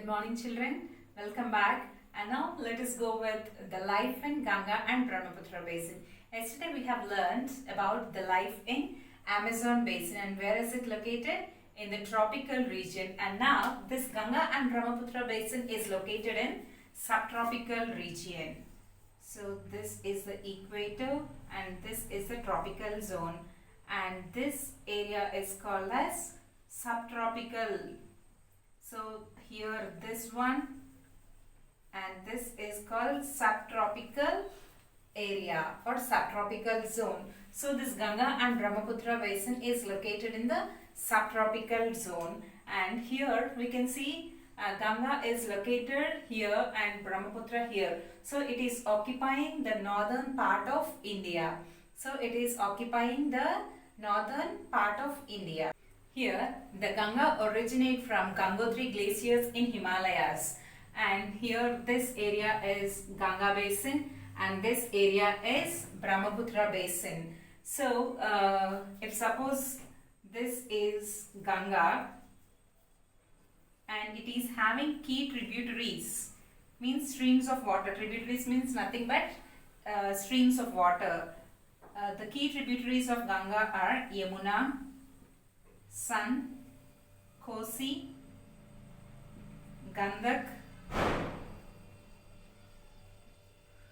Good morning, children. Welcome back. And now let us go with the life in Ganga and Brahmaputra basin. Yesterday we have learned about the life in Amazon basin and where is it located? In the tropical region. And now this Ganga and Brahmaputra basin is located in subtropical region. So this is the equator and this is the tropical zone, and this area is called as subtropical. So here this one and this is called subtropical area or subtropical zone. So this Ganga and Brahmaputra basin is located in the subtropical zone, and here we can see Ganga is located here and Brahmaputra here. So it is occupying the northern part of India. So it is occupying the northern part of India. Here the Ganga originates from Gangotri glaciers in Himalayas, and here this area is Ganga basin and this area is Brahmaputra basin. So if suppose this is Ganga and it is having key tributaries, means streams of water. Tributaries means nothing but streams of water. The key tributaries of Ganga are Yamuna, Son, Kosi, Gandak.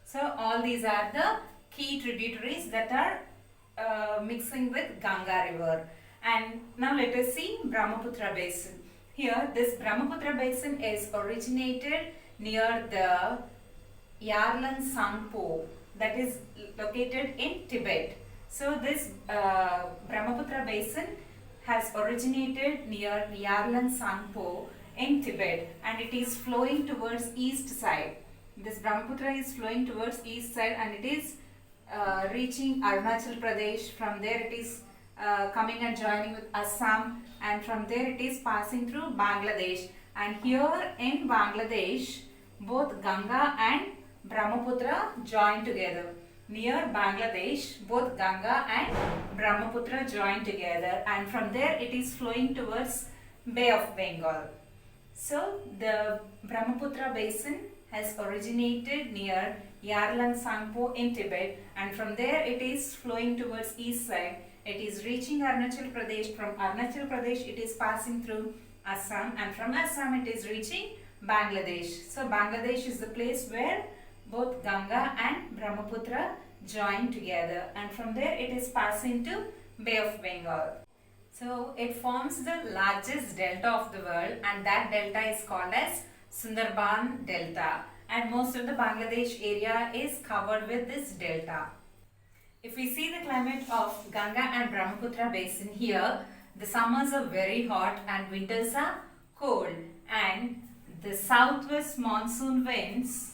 So all these are the key tributaries that are mixing with Ganga river. And now let us see Brahmaputra basin. Here this Brahmaputra basin is originated near the Yarlan Sangpo, that is located in Tibet. So this Brahmaputra basin has originated near Yarlan Sangpo in Tibet, and it is flowing towards east side. This Brahmaputra is flowing towards east side and it is reaching Arunachal Pradesh. From there it is coming and joining with Assam, and from there it is passing through Bangladesh. And here in Bangladesh both Ganga and Brahmaputra join together. Near Bangladesh both Ganga and Brahmaputra join together, and from there it is flowing towards Bay of Bengal. So the Brahmaputra basin has originated near Yarlan Sangpo in Tibet, and from there it is flowing towards east side. It is reaching Arunachal Pradesh. From Arunachal Pradesh it is passing through Assam, and from Assam it is reaching Bangladesh. So Bangladesh is the place where both Ganga and Brahmaputra join together, and from there it is passing to Bay of Bengal. So it forms the largest delta of the world, and that delta is called as Sundarban Delta, and most of the Bangladesh area is covered with this delta. If we see the climate of Ganga and Brahmaputra basin, here the summers are very hot and winters are cold, and the southwest monsoon winds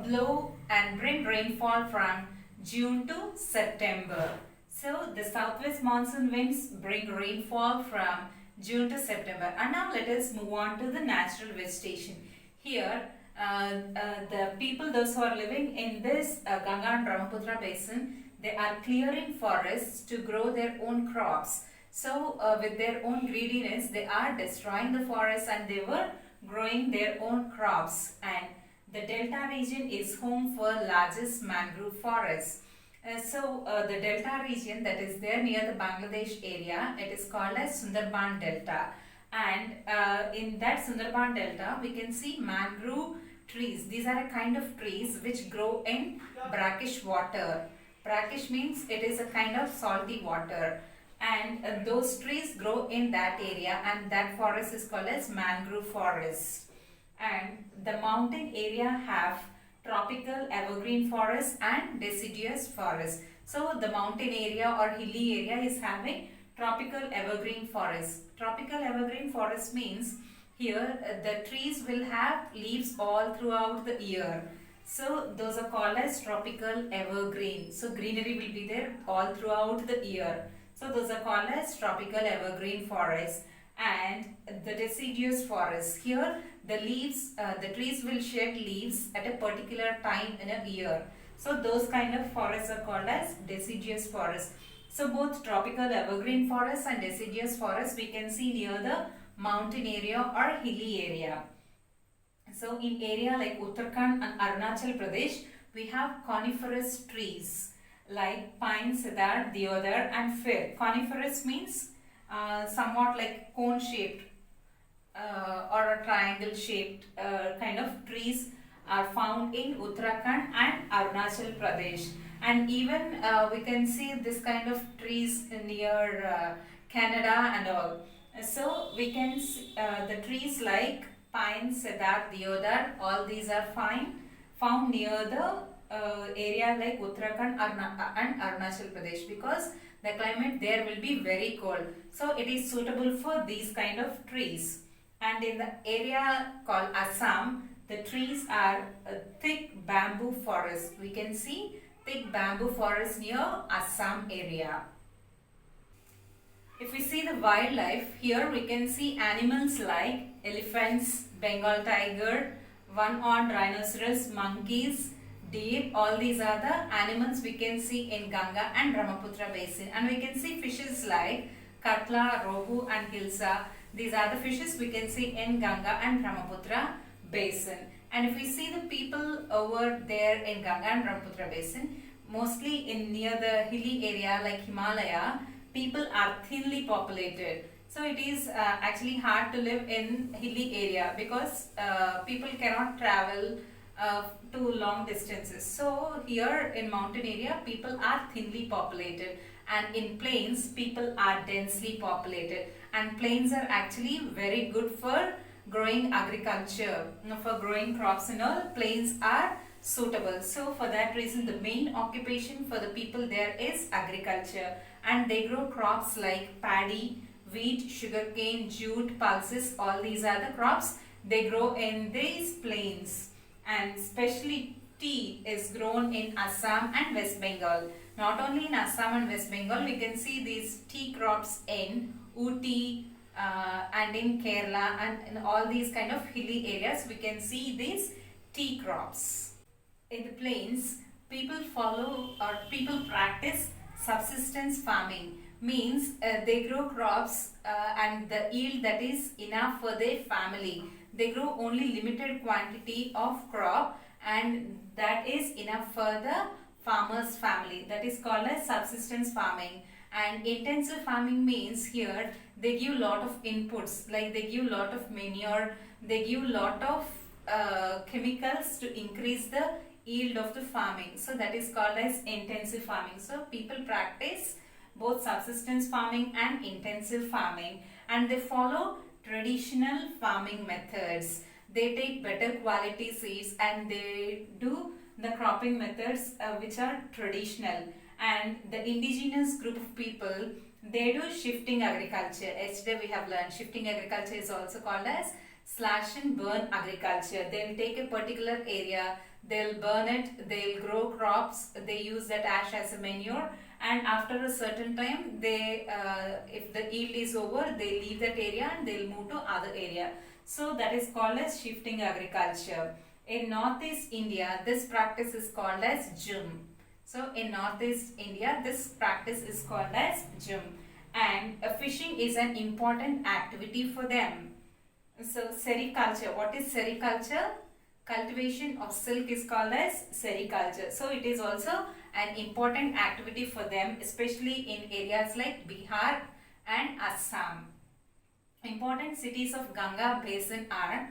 blow and bring rainfall from June to September. So the southwest monsoon winds bring rainfall from June to September. And now let us move on to the natural vegetation. Here the people, those who are living in this Ganga and Brahmaputra basin, they are clearing forests to grow their own crops. So with their own greediness they are destroying the forests and they were growing their own crops. And the delta region is home for largest mangrove forests. The delta region that is there near the Bangladesh area, it is called as Sundarban Delta, and in that Sundarban Delta we can see mangrove trees. These are a kind of trees which grow in brackish water. Brackish means it is a kind of salty water, and those trees grow in that area, and that forest is called as mangrove forest. And the mountain area have tropical evergreen forest and deciduous forest. So the mountain area or hilly area is having tropical evergreen forest. Tropical evergreen forest means here the trees will have leaves all throughout the year. So those are called as tropical evergreen. So greenery will be there all throughout the year. So those are called as tropical evergreen forest. And the deciduous forest, here the leaves, the trees will shed leaves at a particular time in a year. So those kind of forests are called as deciduous forest. So both tropical evergreen forests and deciduous forests we can see near the mountain area or hilly area. So in area like Uttarakhand and Arunachal Pradesh, we have coniferous trees like pine, cedar, deodar and fir. Coniferous means somewhat like cone shaped or a triangle shaped kind of trees are found in Uttarakhand and Arunachal Pradesh. And even we can see this kind of trees near Canada and all. So we can see the trees like pine, cedar, deodar, all these are found near the area like Uttarakhand and Arunachal Pradesh, because the climate there will be very cold. So it is suitable for these kind of trees. And in the area called Assam, the trees are a thick bamboo forest. We can see thick bamboo forest near Assam area. If we see the wildlife, here we can see animals like elephants, Bengal tiger, one-horned rhinoceros, monkeys, deer. All these are the animals we can see in Ganga and Brahmaputra basin. And we can see fishes like Katla, Rohu and Hilsa. These are the fishes we can see in Ganga and Brahmaputra basin. And if we see the people over there in Ganga and Brahmaputra basin, mostly in near the hilly area like Himalaya, people are thinly populated. So it is actually hard to live in hilly area because people cannot travel to long distances. So here in mountain area, people are thinly populated, and in plains, people are densely populated. And plains are actually very good for growing agriculture, for growing crops and all. Plains are suitable. So for that reason, the main occupation for the people there is agriculture, and they grow crops like paddy, wheat, sugarcane, jute, pulses. All these are the crops they grow in these plains. And especially tea is grown in Assam and West Bengal. Not only in Assam and West Bengal, we can see these tea crops in Ooty and in Kerala, and in all these kind of hilly areas we can see these tea crops. In the plains, people practice subsistence farming. Means they grow crops and the yield that is enough for their family. They grow only limited quantity of crop, and that is enough for the farmer's family. That is called as subsistence farming. And intensive farming means here they give lot of inputs, like they give lot of manure, they give lot of chemicals to increase the yield of the farming. So that is called as intensive farming. So people practice both subsistence farming and intensive farming, and they follow traditional farming methods. They take better quality seeds and they do the cropping methods which are traditional. And the indigenous group of people, they do shifting agriculture. Yesterday we have learned shifting agriculture is also called as slash and burn agriculture. They'll take a particular area, they'll burn it, they'll grow crops, they use that ash as a manure, and after a certain time they if the yield is over, they leave that area and they'll move to other area. So that is called as shifting agriculture. In Northeast India, this practice is called as jhum. So in Northeast India, this practice is called as jhum, and fishing is an important activity for them. So sericulture, what is sericulture? Cultivation of silk is called as sericulture. So it is also an important activity for them, especially in areas like Bihar and Assam. Important cities of Ganga basin are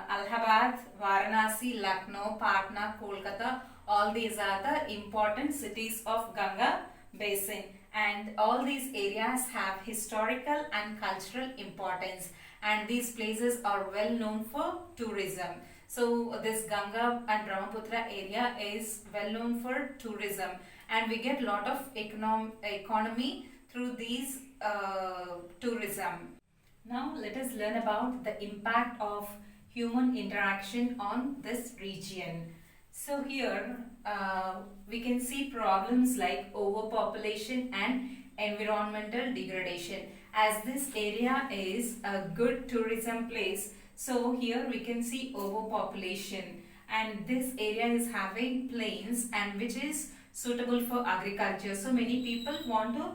Allahabad, Varanasi, Lucknow, Patna, Kolkata. All these are the important cities of Ganga basin, and all these areas have historical and cultural importance, and these places are well known for tourism. So this Ganga and Brahmaputra area is well known for tourism, and we get lot of economy through these tourism. Now let us learn about the impact of human interaction on this region. So here we can see problems like overpopulation and environmental degradation. As this area is a good tourism place, so here we can see overpopulation, and this area is having plains and which is suitable for agriculture. So many people want to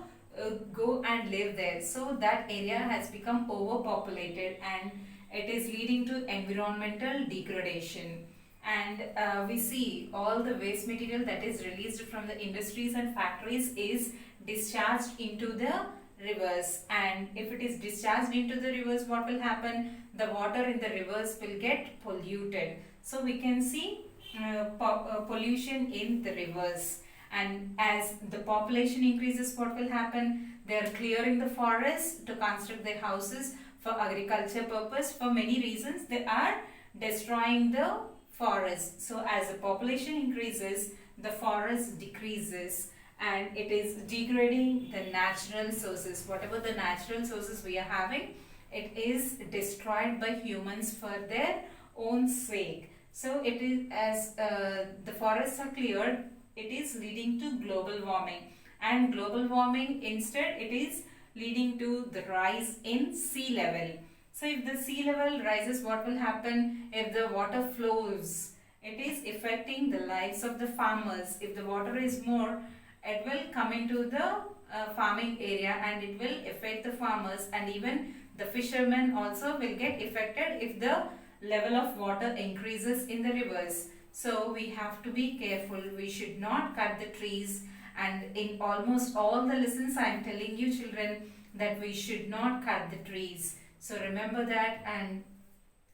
go and live there. So that area has become overpopulated and it is leading to environmental degradation. And we see all the waste material that is released from the industries and factories is discharged into the rivers, and if it is discharged into the rivers, what will happen? The water in the rivers will get polluted. So we can see pollution in the rivers. And as the population increases, what will happen? They are clearing the forests to construct their houses for agriculture purpose. For many reasons, they are destroying the forest. So as the population increases, the forest decreases and it is degrading the natural sources. Whatever the natural sources we are having, it is destroyed by humans for their own sake. So it is, as the forests are cleared, it is leading to global warming, and global warming instead it is leading to the rise in sea level. So if the sea level rises, what will happen? If the water flows, it is affecting the lives of the farmers. If the water is more, it will come into the farming area and it will affect the farmers, and even the fishermen also will get affected if the level of water increases in the rivers. So we have to be careful. We should not cut the trees, and in almost all the lessons I am telling you children that we should not cut the trees. So remember that, and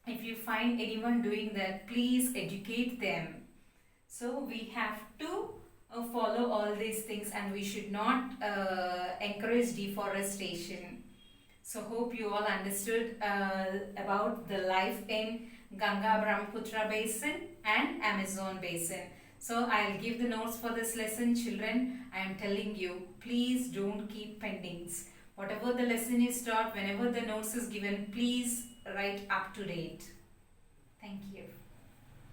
if you find anyone doing that, please educate them. So we have to follow all these things, and we should not encourage deforestation. So hope you all understood about the life in Ganga Brahmaputra basin and Amazon basin. So I'll give the notes for this lesson children. I am telling you, please don't keep pendings. Whatever the lesson is taught, whenever the notes is given, please write up to date.